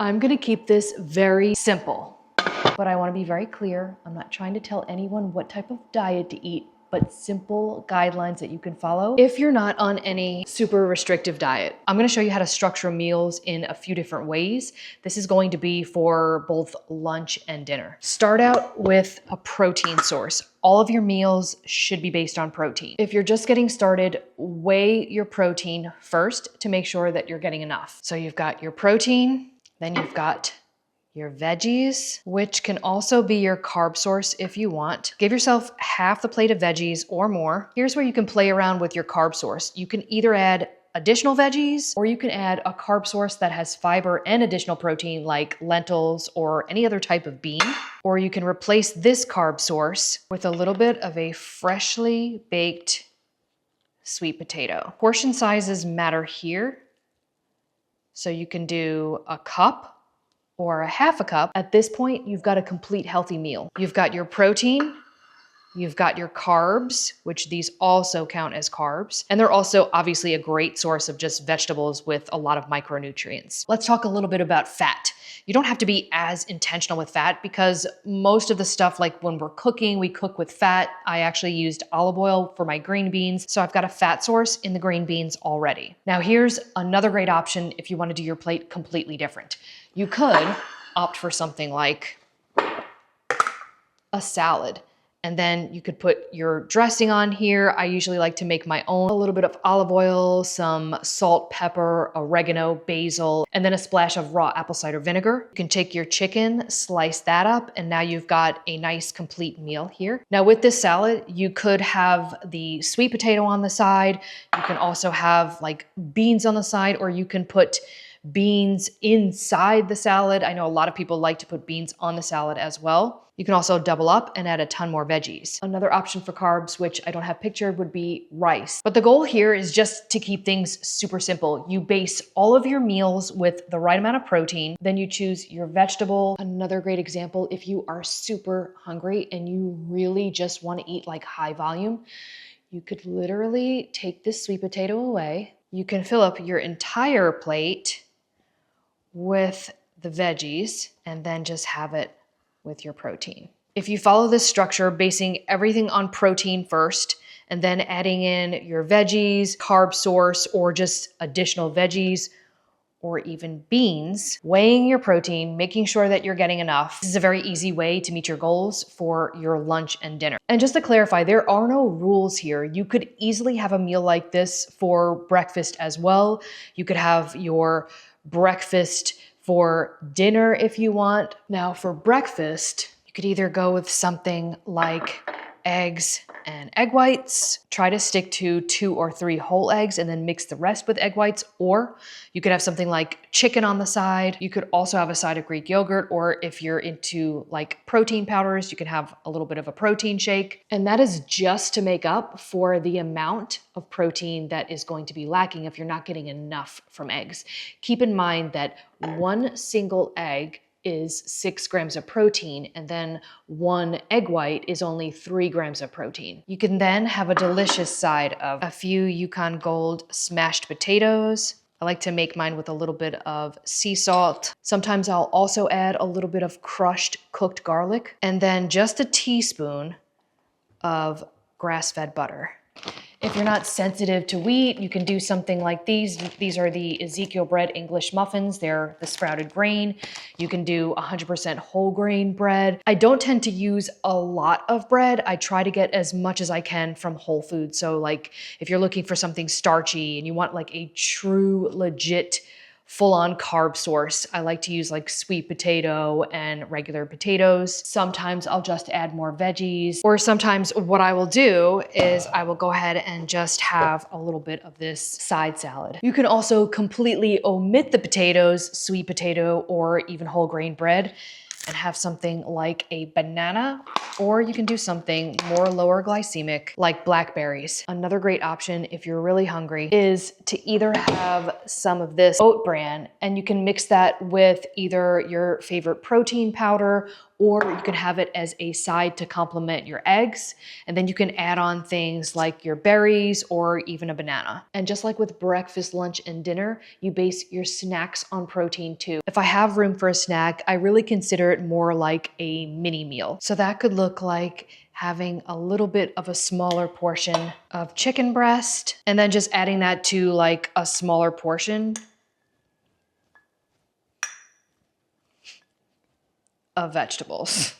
I'm gonna keep this very simple, but I wanna be very clear. I'm not trying to tell anyone what type of diet to eat, but simple guidelines that you can follow if you're not on any super restrictive diet. I'm gonna show you how to structure meals in a few different ways. This is going to be for both lunch and dinner. Start out with a protein source. All of your meals should be based on protein. If you're just getting started, weigh your protein first to make sure that you're getting enough. So you've got your protein, then you've got your veggies, which can also be your carb source if you want. Give yourself half the plate of veggies or more. Here's where you can play around with your carb source. You can either add additional veggies, or you can add a carb source that has fiber and additional protein like lentils or any other type of bean. Or you can replace this carb source with a little bit of a freshly baked sweet potato. Portion sizes matter here. So you can do a cup or a half a cup. At this point, you've got a complete healthy meal. You've got your protein, you've got your carbs, which these also count as carbs. And they're also obviously a great source of just vegetables with a lot of micronutrients. Let's talk a little bit about fat. You don't have to be as intentional with fat because most of the stuff, like when we're cooking, we cook with fat. I actually used olive oil for my green beans. So I've got a fat source in the green beans already. Now here's another great option if you want to do your plate completely different. You could opt for something like a salad. And then you could put your dressing on here. I usually like to make my own. A little bit of olive oil, some salt, pepper, oregano, basil, and then a splash of raw apple cider vinegar. You can take your chicken, slice that up, and now you've got a nice complete meal here. Now with this salad, you could have the sweet potato on the side. You can also have like beans on the side, or you can put beans inside the salad. I know a lot of people like to put beans on the salad as well. You can also double up and add a ton more veggies. Another option for carbs, which I don't have pictured, would be rice. But the goal here is just to keep things super simple. You base all of your meals with the right amount of protein, then you choose your vegetable. Another great example, if you are super hungry and you really just want to eat like high volume, you could literally take this sweet potato away. You can fill up your entire plate with the veggies and then just have it with your protein. If you follow this structure, basing everything on protein first, and then adding in your veggies, carb source, or just additional veggies, or even beans, weighing your protein, making sure that you're getting enough. This is a very easy way to meet your goals for your lunch and dinner. And just to clarify, there are no rules here. You could easily have a meal like this for breakfast as well. You could have your breakfast for dinner if you want. Now for breakfast, you could either go with something like eggs and egg whites. Try to stick to 2 or 3 whole eggs and then mix the rest with egg whites. Or you could have something like chicken on the side. You could also have a side of Greek yogurt, or if you're into like protein powders, you can have a little bit of a protein shake. And that is just to make up for the amount of protein that is going to be lacking if you're not getting enough from eggs. Keep in mind that 1 single egg is 6 grams of protein, and then 1 egg white is only 3 grams of protein. You can then have a delicious side of a few Yukon Gold smashed potatoes. I like to make mine with a little bit of sea salt. Sometimes I'll also add a little bit of crushed cooked garlic, and then just a teaspoon of grass-fed butter. If you're not sensitive to wheat, you can do something like these. These are the Ezekiel bread English muffins. They're the sprouted grain. You can do 100% whole grain bread. I don't tend to use a lot of bread. I try to get as much as I can from Whole Foods. So like if you're looking for something starchy and you want like a true legit full-on carb source, I like to use like sweet potato and regular potatoes. Sometimes I'll just add more veggies, or sometimes what I will do is I will go ahead and just have a little bit of this side salad. You can also completely omit the potatoes, sweet potato, or even whole grain bread, and have something like a banana, or you can do something more lower glycemic like blackberries. Another great option if you're really hungry is to either have some of this oat bran, and you can mix that with either your favorite protein powder or you can have it as a side to complement your eggs. And then you can add on things like your berries or even a banana. And just like with breakfast, lunch, and dinner, you base your snacks on protein too. If I have room for a snack, I really consider it more like a mini meal. So that could look like having a little bit of a smaller portion of chicken breast, and then just adding that to like a smaller portion of vegetables.